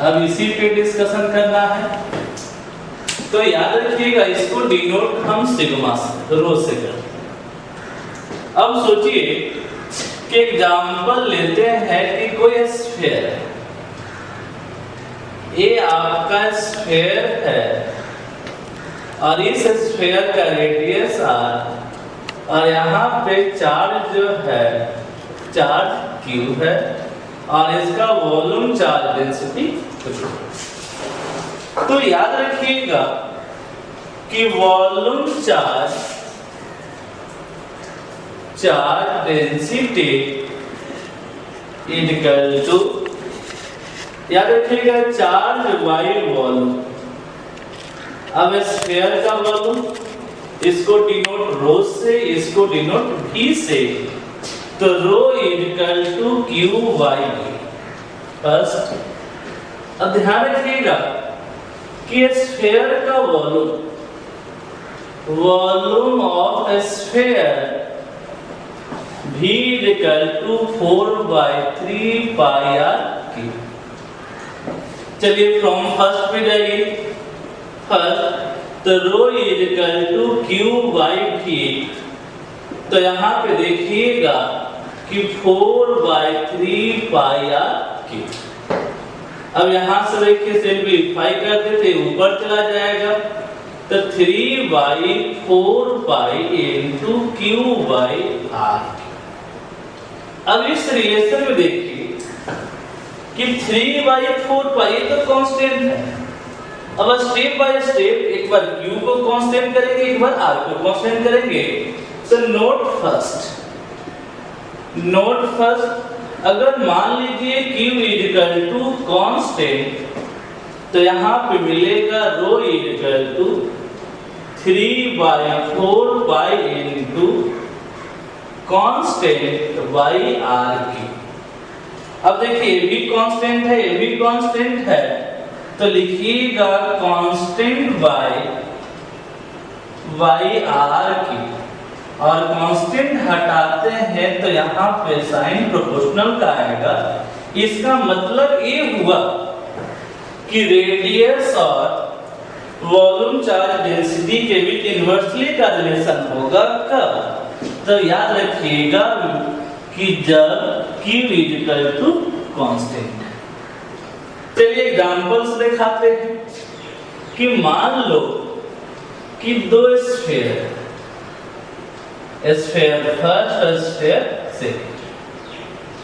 अब इसी पे डिस्कशन करना है। तो याद रखिएगा, इसको डिनोट हम सिग्मा से, रो से करते हैं। अब सोचिए कि एग्जांपल लेते हैं कि कोई स्फीयर है, ये आपका स्फीयर है और इस स्फीयर का रेडियस r, और यहाँ पे चार्ज जो है चार्ज q है और इसका वॉल्यूम चार्ज डेंसिटी कुछ। तो याद रखिएगा कि volume charge density equal to, याद रखिएगा चार्ज बाई वॉल्यूम। अब स्फीयर का वॉल्यूम, इसको डिनोट रो से, इसको डिनोट v से, तो rho equal to q by v first. अब ध्यान रखिएगा कि स्फीयर का volume of sphere v equal to 4/3 pi r cube. चलिए फ्रॉम फर्स्ट पे जाइए, फर्स्ट तो rho equal to q by v। तो यहाँ पे देखिएगा कि 4/3 पाई r क्यूब। अब यहाँ से देखिए सिंपलीफाई कर देते, ऊपर चला जाएगा तो 3/4 pi into q by r। अब इस रिलेशन में देखिए कि 3/4 पाई तो कांस्टेंट है। अब स्टेप बाय स्टेप एक बार q को कांस्टेंट करेंगे, एक बार r को कांस्टेंट करेंगे। तो नोट फर्स्ट अगर मान लीजिए q इक्वल टू कांस्टेंट, तो यहाँ पे मिलेगा rho equal to 3/4 pi into constant by r की। अब देखिए ये भी कांस्टेंट है, ये भी कांस्टेंट है, तो लिखिएगा कांस्टेंट बाई r की, और कांस्टेंट हटाते हैं तो यहाँ पे साइन प्रोपोर्शनल का आएगा। इसका मतलब ये हुआ कि रेडियस और वॉल्यूम चार्ज डेंसिटी के बीच इन्वर्सली का रिलेशन होगा कब? तो याद रखिएगा कि जब q इक्वल टू कांस्टेंट। चलिए एग्जांपल्स दिखाते हैं कि मान लो कि दो स्फीयर फर्स्ट और स्फीयर सेकंड।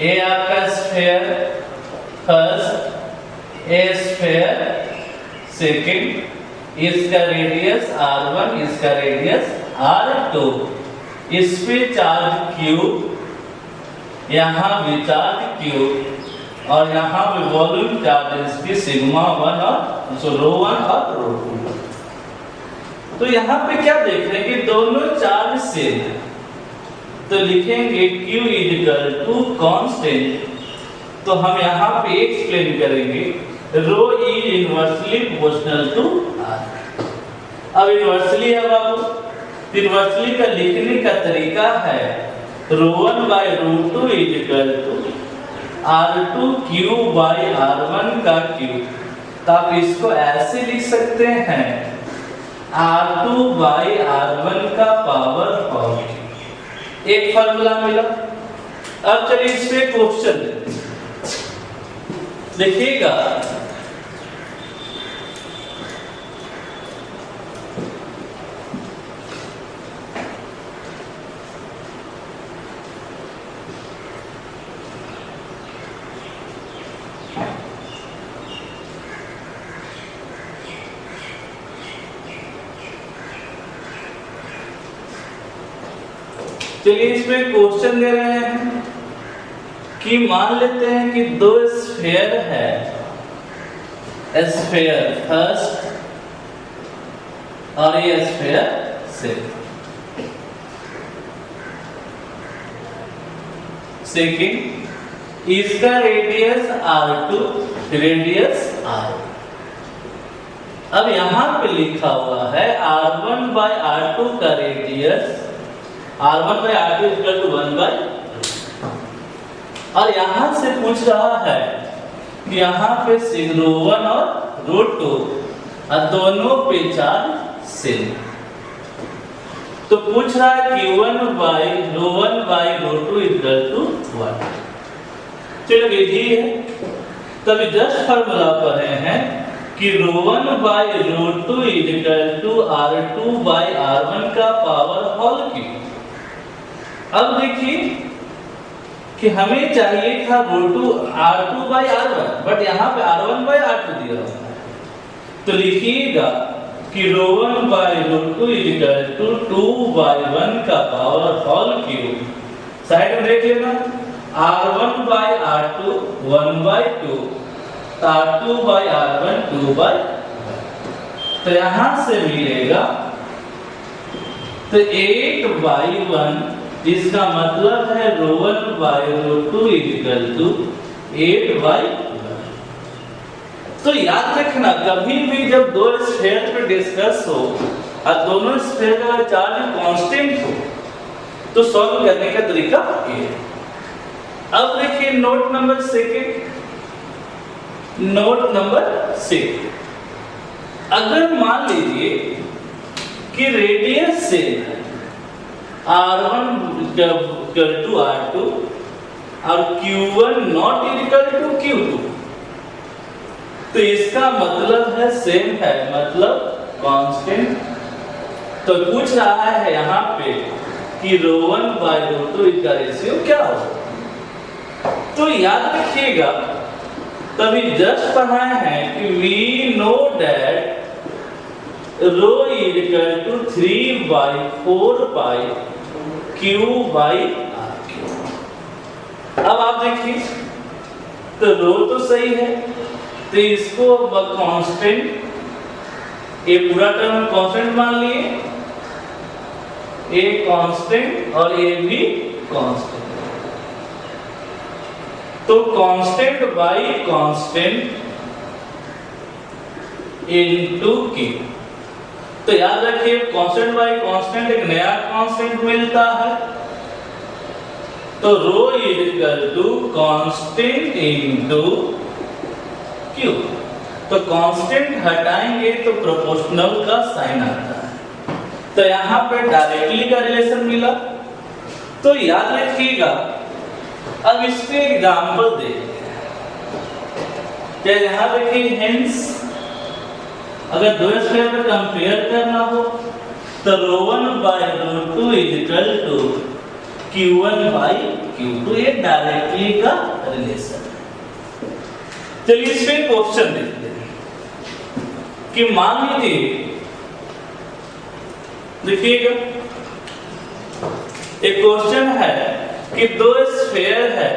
ये आपका स्फीयर फर्स्ट, ए स्फीयर सेकंड, इसका रेडियस r1, इसका रेडियस r2, इस पे चार्ज q, यहाँ भी चार्ज q, और यहाँ पे वॉल्यूम चार्ज डेंसिटी सिग्मा 1 और रो 1 और रो 2। तो यहाँ पे क्या देख रहे हैं कि दोनों चार्ज सेम है, तो लिखेंगे q इक्वल टू कांस्टेंट। तो हम यहाँ पे एक्सप्लेन करेंगे rho is inversely proportional to r। अब इनवर्सली है बाबू, इनवर्सली का लिखने का तरीका है rho 1 by rho 2 equal to r2 q by r1 का क्यूब। तो आप इसको ऐसे लिख सकते हैं r2 बाई r1 का पावर 4। एक फार्मूला मिला। अब चलिए इस पे क्वेश्चन देखिएगा। चलिए इसमें क्वेश्चन दे रहे हैं कि मान लेते हैं कि दो स्फीयर है, स्फीयर फर्स्ट और ये स्फीयर सेकंड, इसका रेडियस r2, रेडियस r। अब यहां पे लिखा हुआ है r1 बाय r2 का radius, r1 by r2 equal to 1 by, और यहां से पूछ रहा है यहाँ पे रो1 और रो2 और दोनों पे चार्ज सेम। तो पूछ रहा है Q1 by rho two equal to 1। चलो विधि है, तभी जस्ट फॉर्मूला पढ़े हैं कि rho one by rho two equal to R2 by R1 का पावर होल क्यूब। अब देखिए कि हमें चाहिए था रो2 R2 बाई R1, बट यहाँ पे R1 बाई R2 दिया हुआ है। तो लिखिएगा कि rho one by rho two equal to 2 by 1 का पावर होल क्यूब। साइड में देख लेना, R1 by R2 1 by 2, R2 by R1 2 by. तो यहाँ से मिलेगा तो 8 बाई 1, इसका मतलब है रो1 by rho two equal to 8 by 1। तो याद रखना, कभी भी जब दो स्फीयर पे डिस्कस हो और दोनों स्फीयर का चार्ज कांस्टेंट हो तो सॉल्व करने का तरीका ये है। अब देखिए नोट नंबर 6, अगर मान लीजिए कि रेडियस से R1 इक्वल टू R2 और Q1 not equal to Q2, तो इसका मतलब है सेम है, मतलब कांस्टेंट। तो पूछ रहा है यहाँ पे कि रो1 बाई रो2 का रेशियो क्या हो। तो याद रखिएगा, तभी जस्ट पढ़ाए हैं कि we know that rho equal to 3 by 4 pi Q by RQ। अब आप देखिए, तो रो तो सही है, तो इसको कांस्टेंट, ये पूरा टर्म कांस्टेंट मान लिए, ये कांस्टेंट और ये भी कांस्टेंट। तो constant by constant into Q। तो याद रखिए, कांस्टेंट बाई कांस्टेंट एक नया कांस्टेंट मिलता है। तो rho equal to constant into Q। तो कांस्टेंट हटाएंगे तो प्रोपोर्शनल का साइन आता है। तो यहाँ पे डायरेक्टली का रिलेशन मिला। तो याद रखिएगा, अब इसके एग्जांपल देखते हैं। क्या यहाँ देखिए, हेंस अगर दो स्फीयर को कंपेयर करना हो तो rho one by rho two equal to Q1 by Q2, ये डायरेक्टली का रिलेशन है। चलिए इस पे क्वेश्चन देखते हैं कि मान लीजिए, देखिएगा एक क्वेश्चन है कि दो स्फीयर है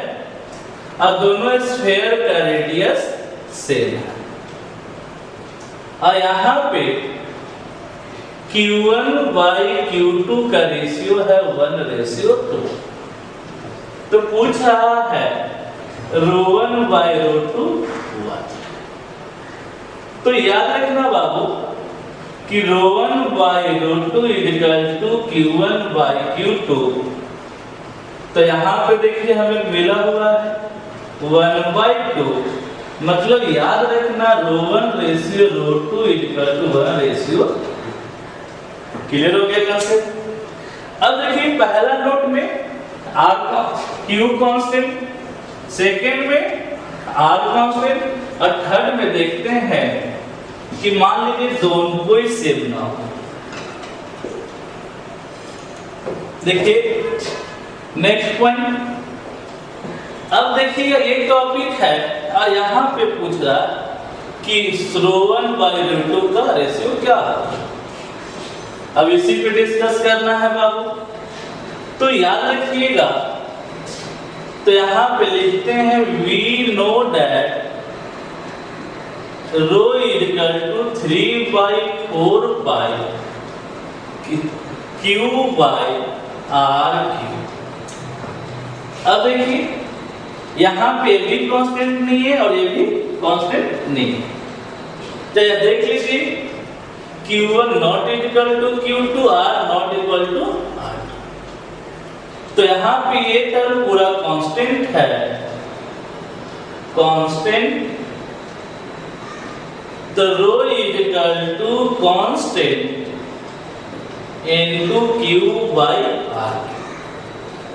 और दोनों स्फीयर का रेडियस सेम है और यहाँ पे Q1 बाई Q2 का रेशियो है 1:2। तो पूछ रहा है रो1 बाई रो2 1। तो याद रखना बाबू कि rho one by rho two equal to Q1 by Q2। तो यहाँ पे देखिए हमें मिला हुआ है 1/2, मतलब याद रखना रो1 रेशियो रो2 इक्वल टू 1:2। क्लियर हो गया कंसेप्ट। अब देखिए पहला नोट में R का Q कांस्टेंट, सेकंड में R कांस्टेंट और थर्ड में देखते हैं कि मान लीजिए दोनों कोई सेम ना हो। देखिए नेक्स्ट पॉइंट। अब देखिएगा एक टॉपिक है और यहाँ पे पूछ रहा कि रो1 बाई रो2 का रेशियो क्या है। अब इसी पे डिस्कस करना है बाबू। तो याद रखिएगा, तो यहाँ पे लिखते हैं we know that rho equal to 3/4 pi Q by RQ। अब देखिए यहाँ पे भी कांस्टेंट नहीं है और ये भी कांस्टेंट नहीं है। चलिए देख लीजिए, Q1 not equal to Q2, R not equal to R। तो यहाँ पे ये टर्म पूरा कांस्टेंट है, कांस्टेंट तो rho is equal to constant into q by r.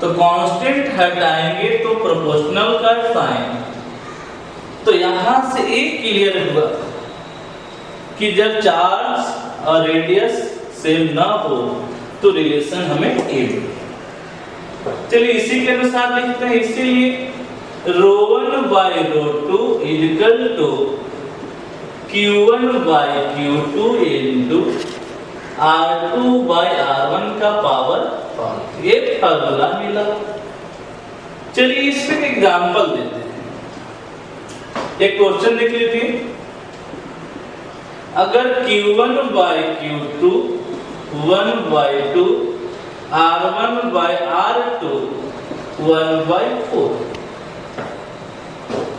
तो कांस्टेंट हटाएंगे तो प्रोपोर्शनल का साइन। तो यहां से एक क्लियर हुआ कि जब चार्ज और रेडियस सेम ना हो तो रिलेशन हमें ए मिले। चलिए इसी के अनुसार लिखते हैं। इसीलिए ρ1 by ρ2 is equal to Q1 by Q2 into R2 by R1 का पावर 5। ये फार्मूला मिला। चलिए इस पे एग्जांपल देते हैं। एक क्वेश्चन देख लीजिए। अगर Q1 by Q2 1 by 2 R1 by R2 1 by 4,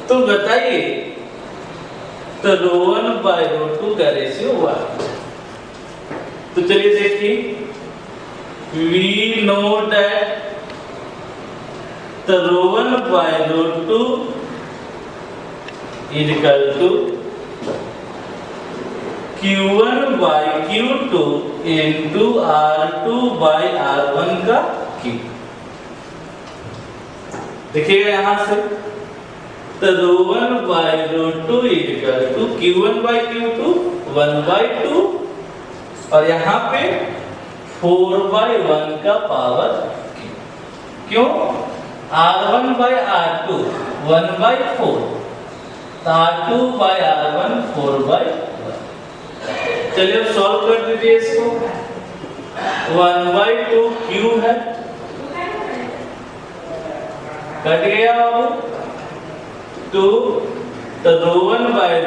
तो बताइए तो ρ1 बाई ρ2 का रेशियो 1। तो चलिए देखिए वी नो दैट तो ρ1 by ρ2 is equal to Q1 by Q2 into R2 by R1 का क्यूब। देखिएगा यहां से तो ρ1 by ρ2 is equal to Q1 by Q2 1 by 2 और यहाँ पे 4 बाई 1 का पावर क्यूब। क्यों? R1 बाई R2 1 बाई 4 तो R2 बाई R1 4 बाई 1। चलिए अब सॉल्व कर दीजिए इसको। 1 बाई 2 क्यू है, कट गया अब 2 तो ρ1 बाई